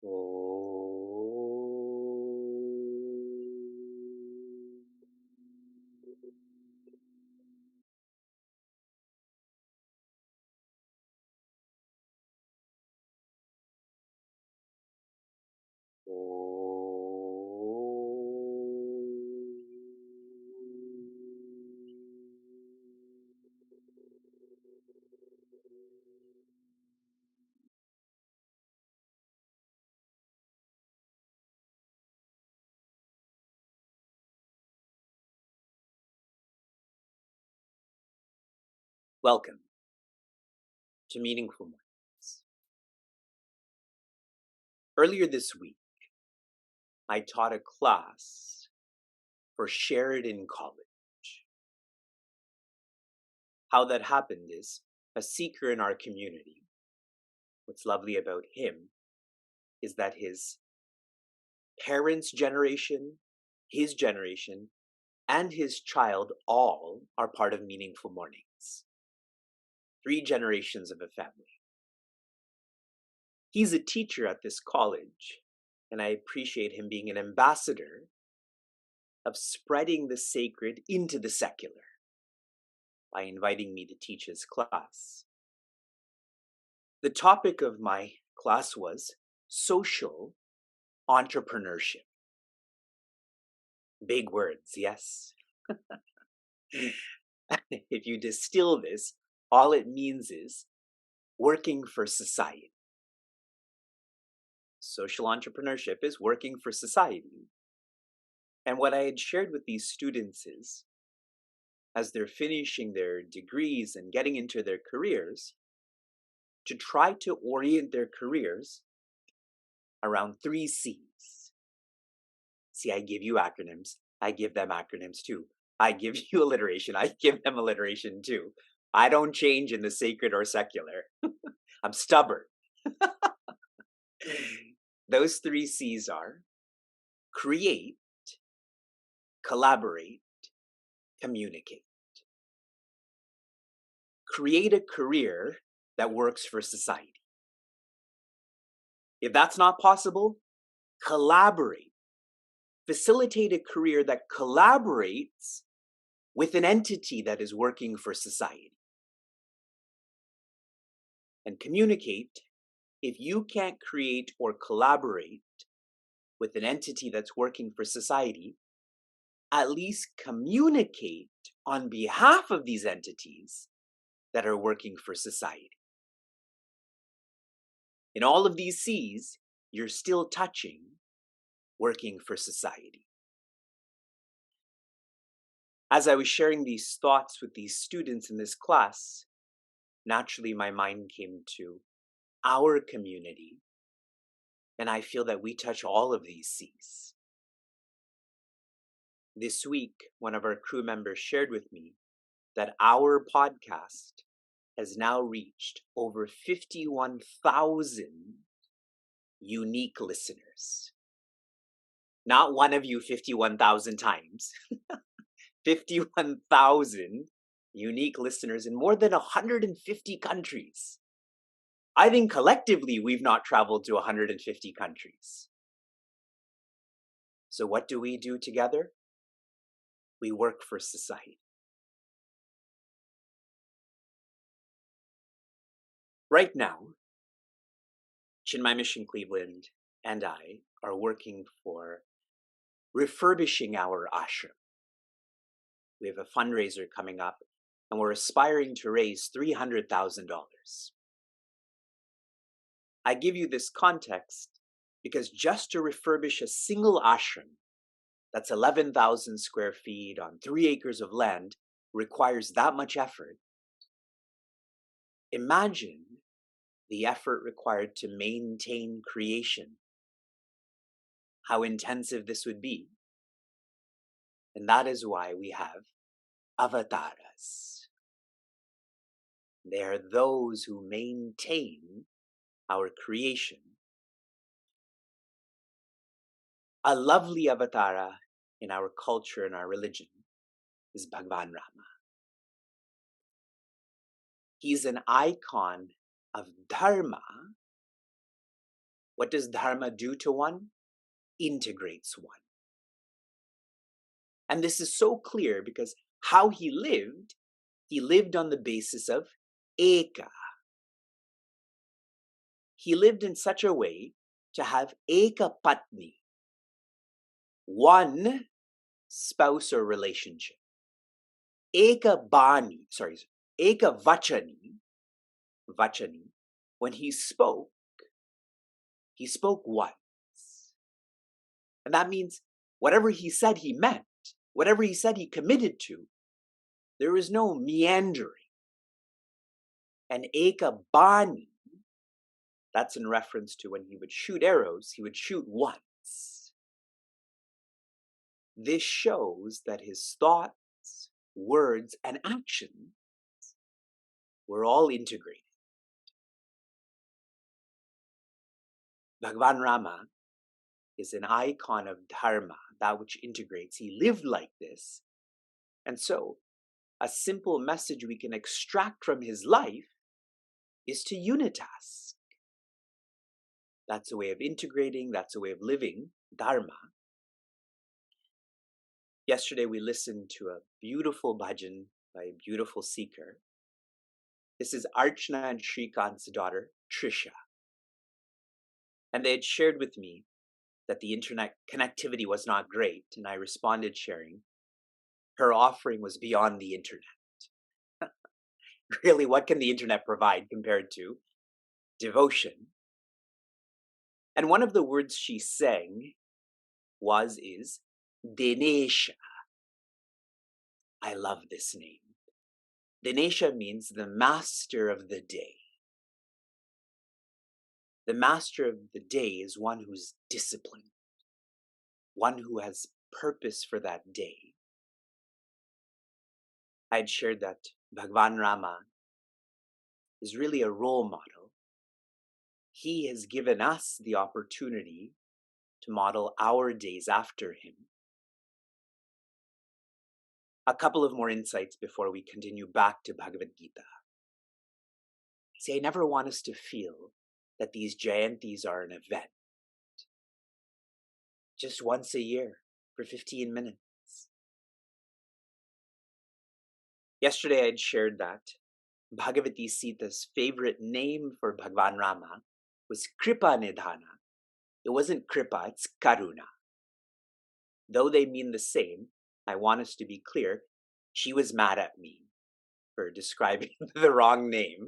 Welcome to Meaningful Mornings. Earlier this week, I taught a class for Sheridan College. How that happened is a seeker in our community. What's lovely about him is that his parents' generation, his generation, and his child all are part of Meaningful Mornings. 3 generations of a family. He's a teacher at this college, and I appreciate him being an ambassador of spreading the sacred into the secular by inviting me to teach his class. The topic of my class was social entrepreneurship. Big words, yes? If you distill this, all it means is working for society. Social entrepreneurship is working for society. And what I had shared with these students is, as they're finishing their degrees and getting into their careers, to try to orient their careers around 3 C's. See, I give you acronyms. I give them acronyms too. I give you alliteration. I give them alliteration too. I don't change in the sacred or secular. I'm stubborn. Those 3 C's are create, collaborate, communicate. Create a career that works for society. If that's not possible, collaborate. Facilitate a career that collaborates with an entity that is working for society. And communicate. If you can't create or collaborate with an entity that's working for society, at least communicate on behalf of these entities that are working for society. In all of these C's, you're still touching working for society. As I was sharing these thoughts with these students in this class, naturally my mind came to our community, and I feel that we touch all of these C's. This week, one of our crew members shared with me that our podcast has now reached over 51,000 unique listeners. Not one of you 51,000 times. 51,000 unique listeners in more than 150 countries. I think collectively we've not traveled to 150 countries. So what do we do together? We work for society. Right now, Chinmay Mission Cleveland and I are working for refurbishing our ashram. We have a fundraiser coming up, and we're aspiring to raise $300,000. I give you this context because just to refurbish a single ashram that's 11,000 square feet on 3 acres of land requires that much effort. Imagine the effort required to maintain creation, how intensive this would be. And that is why we have avatars. They are those who maintain our creation. A lovely avatara in our culture and our religion is Bhagwan Rama. He's an icon of dharma What does dharma do to one? Integrates one. And this is so clear because how he lived on the basis of eka. He lived in such a way to have eka patni, one spouse or relationship. Eka vachani, when he spoke once. And that means whatever he said he meant, whatever he said he committed to. There was no meandering. And eka bani, that's in reference to when he would shoot arrows, he would shoot once. This shows that his thoughts, words, and actions were all integrated. Bhagavan Rama is an icon of dharma, that which integrates. He lived like this. And so, a simple message we can extract from his life is to unitask. That's a way of integrating, that's a way of living dharma. Yesterday we listened to a beautiful bhajan by a beautiful seeker. This is Archana and Shrikant's daughter, Trisha. And they had shared with me that the internet connectivity was not great, and I responded sharing, her offering was beyond the internet. Really, what can the internet provide compared to devotion? And one of the words she sang is Dinesha. I love this name. Dinesha means the master of the day. The master of the day is one who's disciplined, one who has purpose for that day. I had shared that Bhagavan Rama is really a role model. He has given us the opportunity to model our days after him. A couple of more insights before we continue back to Bhagavad Gita. See, I never want us to feel that these Jayantis are an event. Just once a year for 15 minutes. Yesterday I had shared that Bhagavati Sita's favorite name for Bhagavan Rama was Kripa Nidhana. It wasn't Kripa, it's Karuna. Though they mean the same, I want us to be clear, she was mad at me for describing the wrong name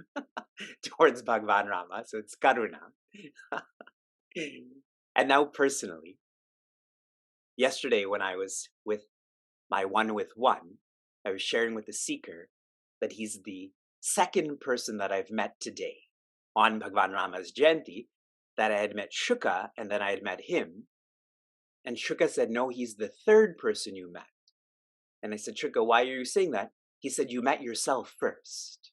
towards Bhagavan Rama, so it's Karuna. And now personally, yesterday when I was with my one with one, I was sharing with the seeker that he's the second person that I've met today on Bhagavan Rama's Jayanti, that I had met Shuka and then I had met him. And Shuka said, no, he's the third person you met. And I said, Shuka, why are you saying that? He said, you met yourself first.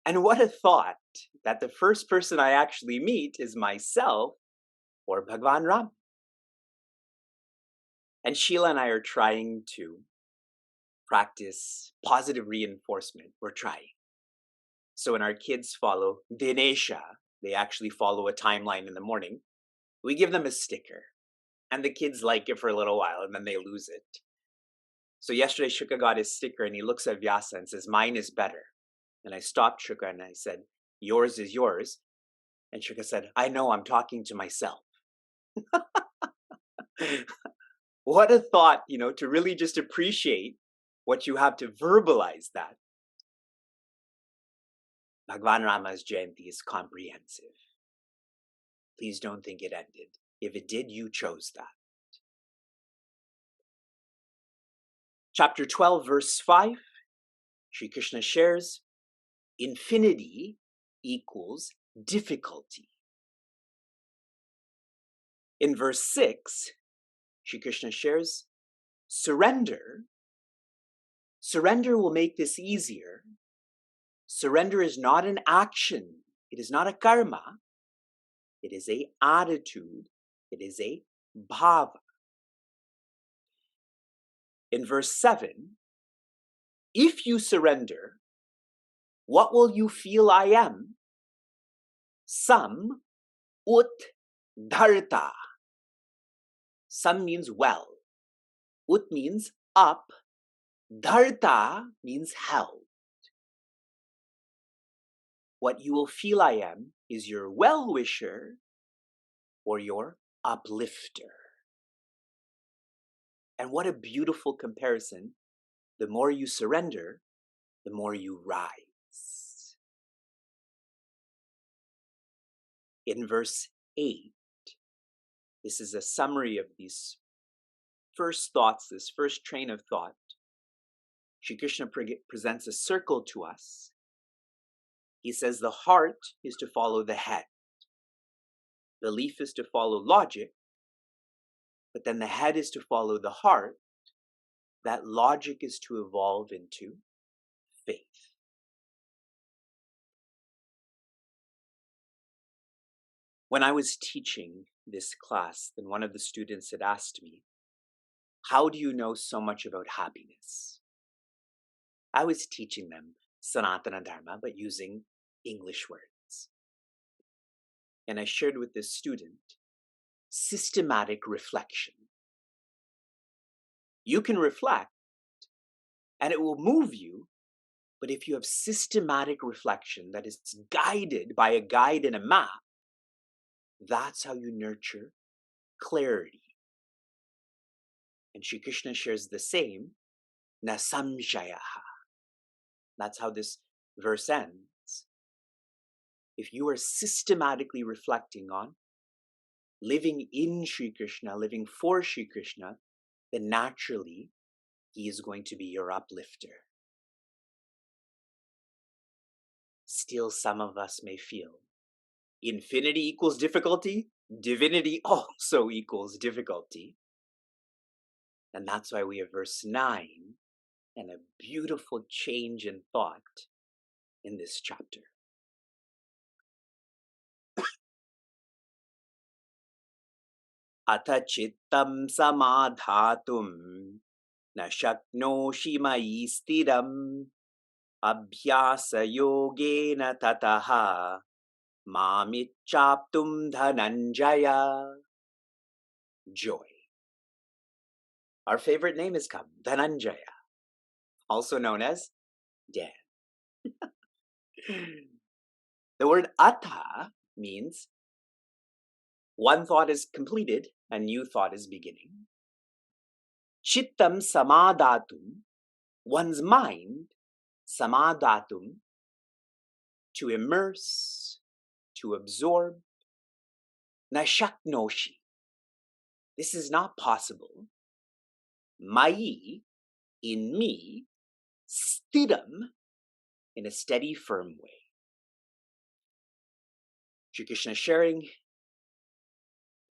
And what a thought that the first person I actually meet is myself or Bhagavan Rama. And Sheila and I are trying to practice positive reinforcement. We're trying. So when our kids follow Dinesha, they actually follow a timeline in the morning. We give them a sticker. And the kids like it for a little while and then they lose it. So yesterday Shuka got his sticker and he looks at Vyasa and says, mine is better. And I stopped Shuka and I said, yours is yours. And Shuka said, I know, I'm talking to myself. What a thought, to really just appreciate what you have to verbalize that. Bhagavan Rama's Jayanti is comprehensive. Please don't think it ended. If it did, you chose that. Chapter 12, verse 5, Sri Krishna shares, infinity equals difficulty. In verse 6, Sri Krishna shares, surrender will make this easier. Surrender is not an action. It is not a karma. It is an attitude. It is a bhava. In verse 7, if you surrender, what will you feel I am? Some Ut dharta. Sam means well. Ut means up. Dharta means held. What you will feel I am is your well-wisher or your uplifter. And what a beautiful comparison. The more you surrender, the more you rise. In verse 8, this is a summary of these first thoughts, this first train of thought. Shri Krishna presents a circle to us. He says the heart is to follow the head. Belief is to follow logic, but then the head is to follow the heart. That logic is to evolve into faith. When I was teaching this class, then one of the students had asked me, how do you know so much about happiness? I was teaching them Sanatana Dharma, but using English words. And I shared with this student systematic reflection. You can reflect and it will move you, but if you have systematic reflection that is guided by a guide and a map, that's how you nurture clarity. And Shri Krishna shares the same, na samshayaha. That's how this verse ends. If you are systematically reflecting on living in Shri Krishna, living for Shri Krishna, then naturally he is going to be your uplifter. Still, some of us may feel infinity equals difficulty, divinity also equals difficulty. And that's why we have verse 9 and a beautiful change in thought in this chapter. Atha chittam samadhatum na shaknoshi mayi stiram abhyasa yogena tataha mamichaptum dhananjaya. Joy. Our favorite name has come, Dhananjaya, also known as Dan. The word atha means one thought is completed, a new thought is beginning. Chittam samadhatum, one's mind, samadhatum, to immerse, to absorb. Na shaknoshi, this is not possible. Mayi, in me, stiram, in a steady, firm way. Shri Krishna sharing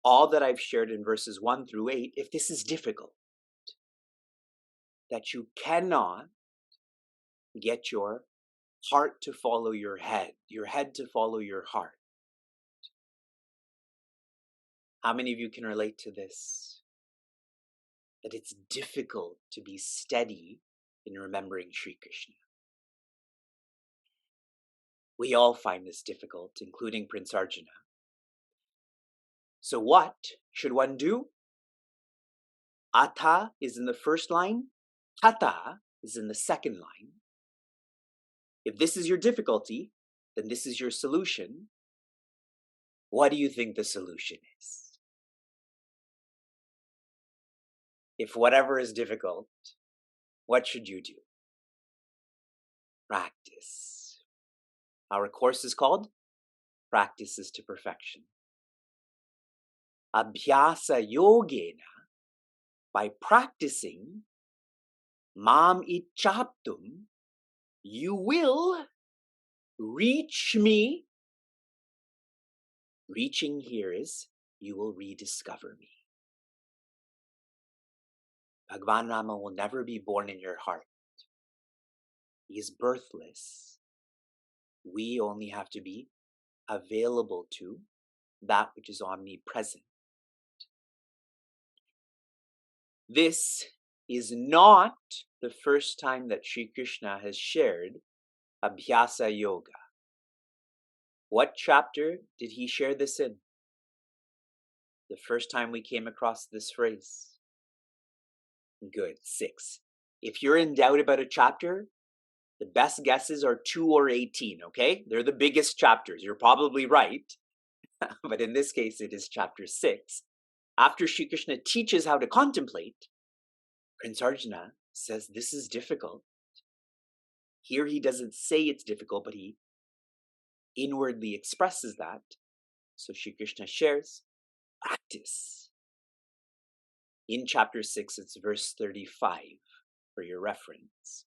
all that I've shared in verses 1 through 8, if this is difficult, that you cannot get your heart to follow your head to follow your heart. How many of you can relate to this? That it's difficult to be steady in remembering Shri Krishna. We all find this difficult, including Prince Arjuna. So what should one do? Atha is in the first line, tata is in the second line. If this is your difficulty, then this is your solution. What do you think the solution is? If whatever is difficult, what should you do? Practice. Our course is called Practices to Perfection. Abhyasa yogena, by practicing, mam ichaptum, you will reach me. Reaching here is, you will rediscover me. Bhagavan Rama will never be born in your heart. He is birthless. We only have to be available to that which is omnipresent. This is not the first time that Sri Krishna has shared Abhyasa Yoga. What chapter did he share this in? The first time we came across this phrase? Good, 6. If you're in doubt about a chapter, the best guesses are 2 or 18, okay? They're the biggest chapters. You're probably right. But in this case, it is chapter 6. After Shri Krishna teaches how to contemplate, Prince Arjuna says this is difficult. Here he doesn't say it's difficult, but he inwardly expresses that. So Shri Krishna shares, practice. In chapter 6, it's verse 35 for your reference.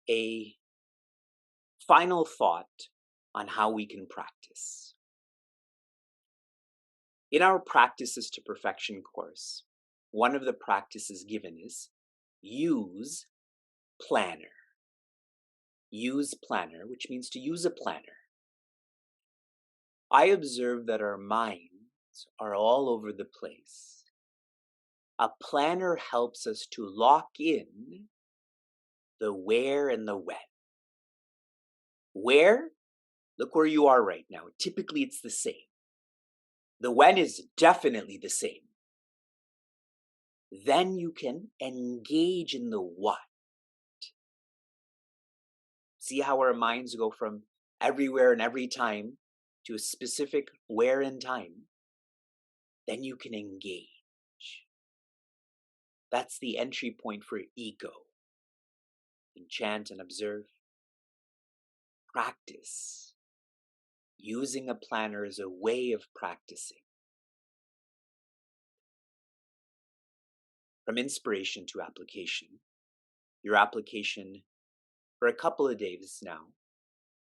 A final thought on how we can practice. In our Practices to Perfection course, one of the practices given is use planner. Use planner, which means to use a planner. I observe that our minds are all over the place. A planner helps us to lock in the where and the when. Where? Look where you are right now. Typically, it's the same. The when is definitely the same. Then you can engage in the what. See how our minds go from everywhere and every time to a specific where in time? Then you can engage. That's the entry point for ego. Enchant and observe. Practice. Using a planner is a way of practicing. From inspiration to application, your application for a couple of days now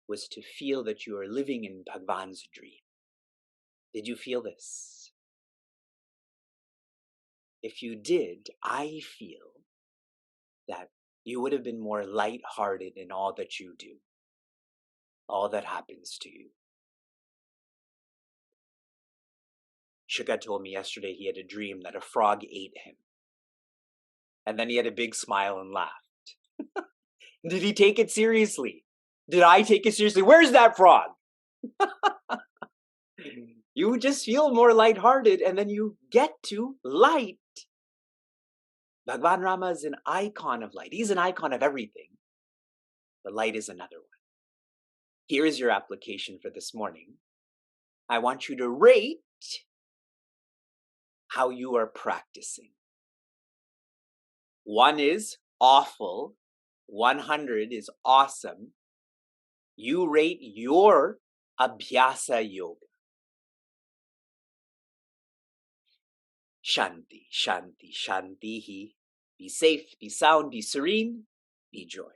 was to feel that you are living in Bhagwan's dream. Did you feel this? If you did, I feel that you would have been more light-hearted in all that you do, all that happens to you. Shuka told me yesterday he had a dream that a frog ate him. And then he had a big smile and laughed. Did he take it seriously? Did I take it seriously? Where's that frog? You just feel more lighthearted and then you get to light. Bhagwan Rama is an icon of light. He's an icon of everything. But light is another one. Here is your application for this morning. I want you to rate how you are practicing. 1 is awful. 100 is awesome. You rate your Abhyasa Yoga. Shanti, Shanti, Shanti. Be safe, be sound, be serene, be joy.